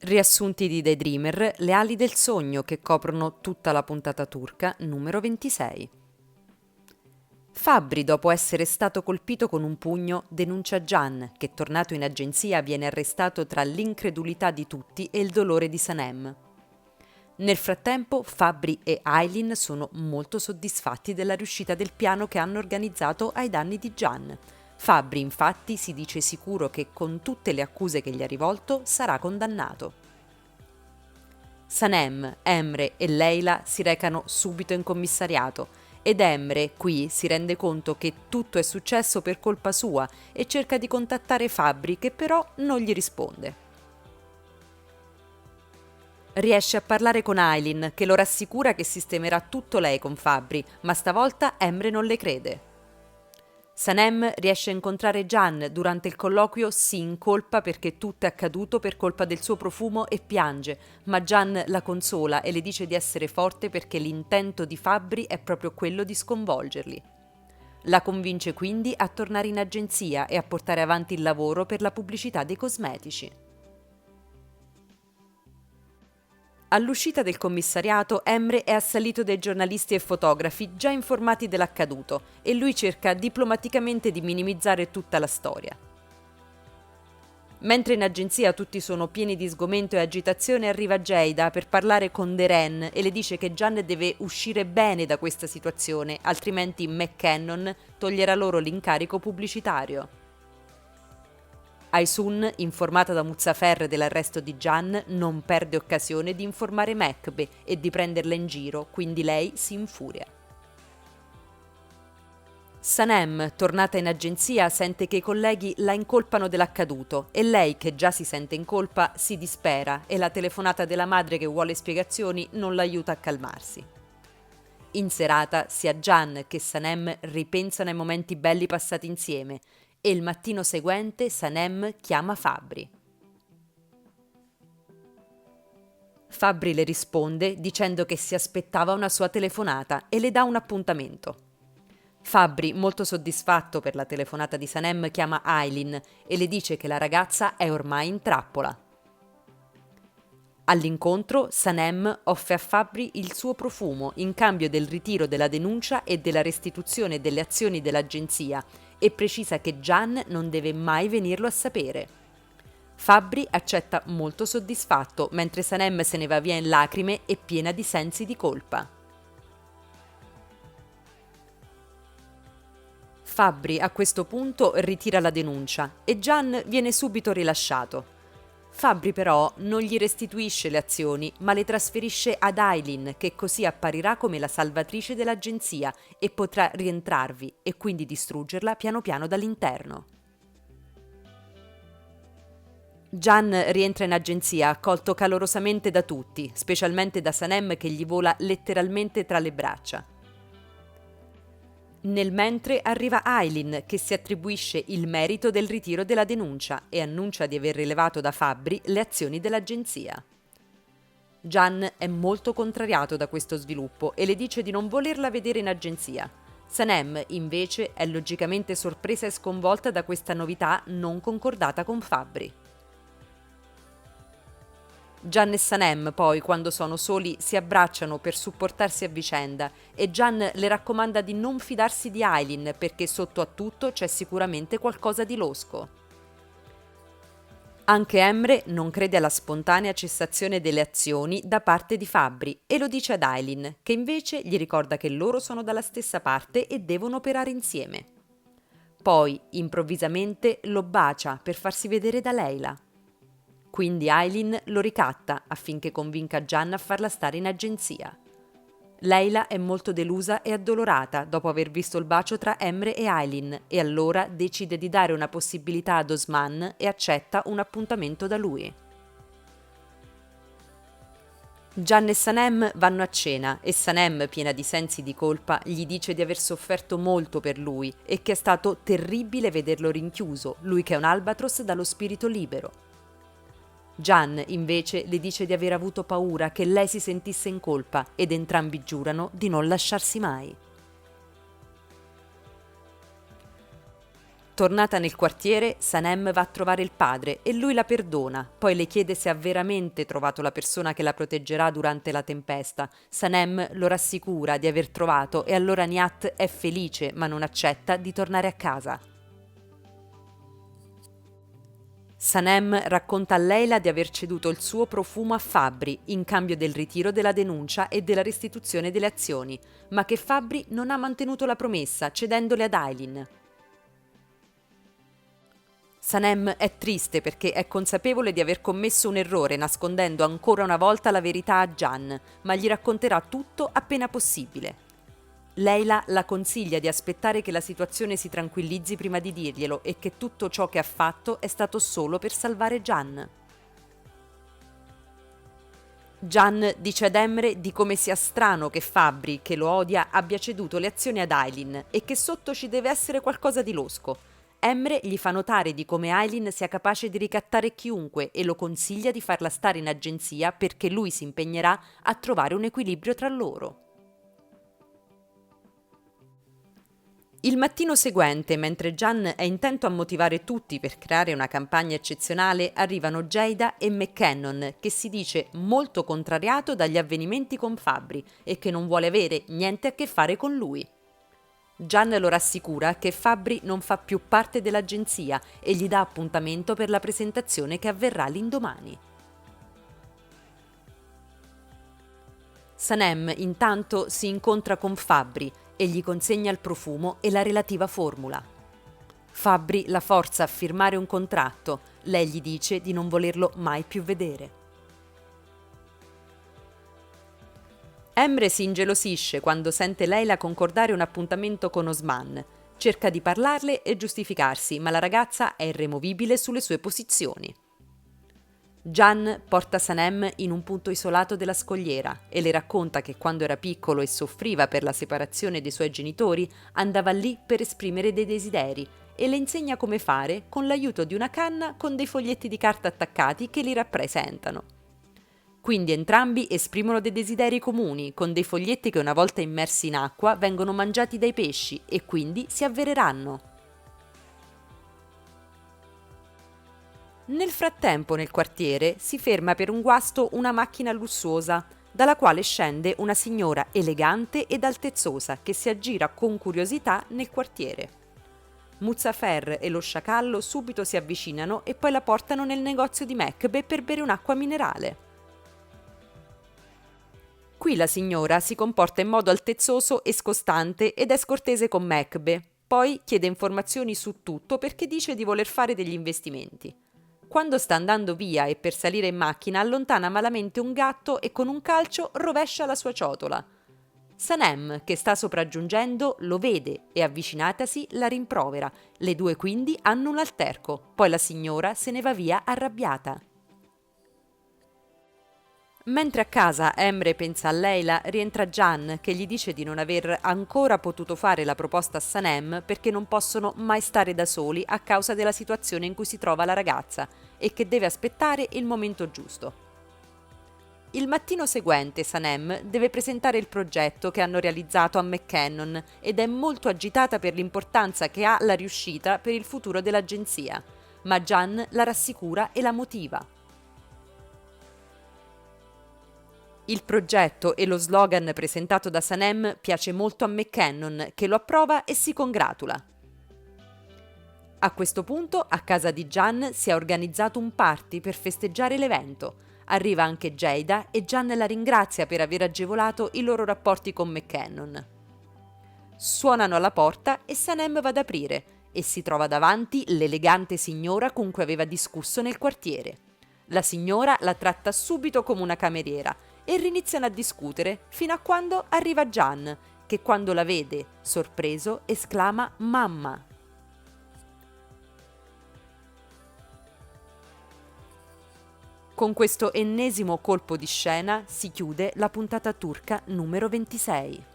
Riassunti di Daydreamer, le ali del sogno che coprono tutta la puntata turca, numero 26. Fabri, dopo essere stato colpito con un pugno, denuncia Can, che tornato in agenzia viene arrestato tra l'incredulità di tutti e il dolore di Sanem. Nel frattempo, Fabri e Aylin sono molto soddisfatti della riuscita del piano che hanno organizzato ai danni di Can. Fabri, infatti, si dice sicuro che con tutte le accuse che gli ha rivolto sarà condannato. Sanem, Emre e Leila si recano subito in commissariato ed Emre qui si rende conto che tutto è successo per colpa sua e cerca di contattare Fabri, che però non gli risponde. Riesce a parlare con Aylin, che lo rassicura che sistemerà tutto lei con Fabri, ma stavolta Emre non le crede. Sanem riesce a incontrare Can. Durante il colloquio si incolpa perché tutto è accaduto per colpa del suo profumo e piange, ma Can la consola e le dice di essere forte perché l'intento di Fabri è proprio quello di sconvolgerli. La convince quindi a tornare in agenzia e a portare avanti il lavoro per la pubblicità dei cosmetici. All'uscita del commissariato, Emre è assalito dai giornalisti e fotografi già informati dell'accaduto e lui cerca diplomaticamente di minimizzare tutta la storia. Mentre in agenzia tutti sono pieni di sgomento e agitazione, arriva Jada per parlare con Deren e le dice che Can deve uscire bene da questa situazione, altrimenti McCannon toglierà loro l'incarico pubblicitario. Aysun, informata da Muzaffer dell'arresto di Can, non perde occasione di informare Mekbe e di prenderla in giro, quindi lei si infuria. Sanem, tornata in agenzia, sente che i colleghi la incolpano dell'accaduto e lei, che già si sente in colpa, si dispera e la telefonata della madre che vuole spiegazioni non l'aiuta a calmarsi. In serata, sia Can che Sanem ripensano ai momenti belli passati insieme e il mattino seguente Sanem chiama Fabri. Fabri le risponde dicendo che si aspettava una sua telefonata e le dà un appuntamento. Fabri, molto soddisfatto per la telefonata di Sanem, chiama Aylin e le dice che la ragazza è ormai in trappola. All'incontro, Sanem offre a Fabri il suo profumo in cambio del ritiro della denuncia e della restituzione delle azioni dell'agenzia e precisa che Can non deve mai venirlo a sapere. Fabri accetta molto soddisfatto, mentre Sanem se ne va via in lacrime e piena di sensi di colpa. Fabri a questo punto ritira la denuncia e Can viene subito rilasciato. Fabri però non gli restituisce le azioni, ma le trasferisce ad Aylin, che così apparirà come la salvatrice dell'agenzia e potrà rientrarvi e quindi distruggerla piano piano dall'interno. Can rientra in agenzia accolto calorosamente da tutti, specialmente da Sanem che gli vola letteralmente tra le braccia. Nel mentre arriva Aylin, che si attribuisce il merito del ritiro della denuncia e annuncia di aver rilevato da Fabri le azioni dell'agenzia. Can è molto contrariato da questo sviluppo e le dice di non volerla vedere in agenzia. Sanem, invece, è logicamente sorpresa e sconvolta da questa novità non concordata con Fabri. Can e Sanem poi, quando sono soli, si abbracciano per supportarsi a vicenda e Can le raccomanda di non fidarsi di Aylin perché sotto a tutto c'è sicuramente qualcosa di losco. Anche Emre non crede alla spontanea cessazione delle azioni da parte di Fabri e lo dice ad Aylin, che invece gli ricorda che loro sono dalla stessa parte e devono operare insieme. Poi, improvvisamente, lo bacia per farsi vedere da Leila. Quindi Aylin lo ricatta affinché convinca Can a farla stare in agenzia. Leila è molto delusa e addolorata dopo aver visto il bacio tra Emre e Aylin e allora decide di dare una possibilità ad Osman e accetta un appuntamento da lui. Can e Sanem vanno a cena e Sanem, piena di sensi di colpa, gli dice di aver sofferto molto per lui e che è stato terribile vederlo rinchiuso, lui che è un albatros dallo spirito libero. Can, invece, le dice di aver avuto paura che lei si sentisse in colpa ed entrambi giurano di non lasciarsi mai. Tornata nel quartiere, Sanem va a trovare il padre e lui la perdona, poi le chiede se ha veramente trovato la persona che la proteggerà durante la tempesta. Sanem lo rassicura di aver trovato e allora Nihat è felice ma non accetta di tornare a casa. Sanem racconta a Leila di aver ceduto il suo profumo a Fabri in cambio del ritiro della denuncia e della restituzione delle azioni, ma che Fabri non ha mantenuto la promessa cedendole ad Aileen. Sanem è triste perché è consapevole di aver commesso un errore nascondendo ancora una volta la verità a Gian, ma gli racconterà tutto appena possibile. Leila la consiglia di aspettare che la situazione si tranquillizzi prima di dirglielo e che tutto ciò che ha fatto è stato solo per salvare Gian. Gian dice ad Emre di come sia strano che Fabri, che lo odia, abbia ceduto le azioni ad Aileen e che sotto ci deve essere qualcosa di losco. Emre gli fa notare di come Aileen sia capace di ricattare chiunque e lo consiglia di farla stare in agenzia perché lui si impegnerà a trovare un equilibrio tra loro. Il mattino seguente, mentre Gian è intento a motivare tutti per creare una campagna eccezionale, arrivano Jada e McKinnon, che si dice molto contrariato dagli avvenimenti con Fabri e che non vuole avere niente a che fare con lui. Gian lo rassicura che Fabri non fa più parte dell'agenzia e gli dà appuntamento per la presentazione che avverrà l'indomani. Sanem intanto si incontra con Fabri e gli consegna il profumo e la relativa formula. Fabri la forza a firmare un contratto, lei gli dice di non volerlo mai più vedere. Emre si ingelosisce quando sente Leila concordare un appuntamento con Osman. Cerca di parlarle e giustificarsi, ma la ragazza è irremovibile sulle sue posizioni. Gian porta Sanem in un punto isolato della scogliera e le racconta che quando era piccolo e soffriva per la separazione dei suoi genitori andava lì per esprimere dei desideri e le insegna come fare con l'aiuto di una canna con dei foglietti di carta attaccati che li rappresentano. Quindi entrambi esprimono dei desideri comuni con dei foglietti che una volta immersi in acqua vengono mangiati dai pesci e quindi si avvereranno. Nel frattempo nel quartiere si ferma per un guasto una macchina lussuosa, dalla quale scende una signora elegante ed altezzosa che si aggira con curiosità nel quartiere. Muzaffer e lo sciacallo subito si avvicinano e poi la portano nel negozio di Mekbe per bere un'acqua minerale. Qui la signora si comporta in modo altezzoso e scostante ed è scortese con Mekbe, poi chiede informazioni su tutto perché dice di voler fare degli investimenti. Quando sta andando via e per salire in macchina allontana malamente un gatto e con un calcio rovescia la sua ciotola. Sanem, che sta sopraggiungendo, lo vede e avvicinatasi la rimprovera. Le due quindi hanno un alterco, poi la signora se ne va via arrabbiata. Mentre a casa Emre pensa a Leila, rientra Gian che gli dice di non aver ancora potuto fare la proposta a Sanem perché non possono mai stare da soli a causa della situazione in cui si trova la ragazza e che deve aspettare il momento giusto. Il mattino seguente Sanem deve presentare il progetto che hanno realizzato a McKinnon ed è molto agitata per l'importanza che ha la riuscita per il futuro dell'agenzia, ma Gian la rassicura e la motiva. Il progetto e lo slogan presentato da Sanem piace molto a McKinnon, che lo approva e si congratula. A questo punto, a casa di Gian si è organizzato un party per festeggiare l'evento. Arriva anche Jada e Gian la ringrazia per aver agevolato i loro rapporti con McKinnon. Suonano alla porta e Sanem va ad aprire e si trova davanti l'elegante signora con cui aveva discusso nel quartiere. La signora la tratta subito come una cameriera e riniziano a discutere fino a quando arriva Gian, che quando la vede, sorpreso, esclama «Mamma!». Con questo ennesimo colpo di scena si chiude la puntata turca numero 26.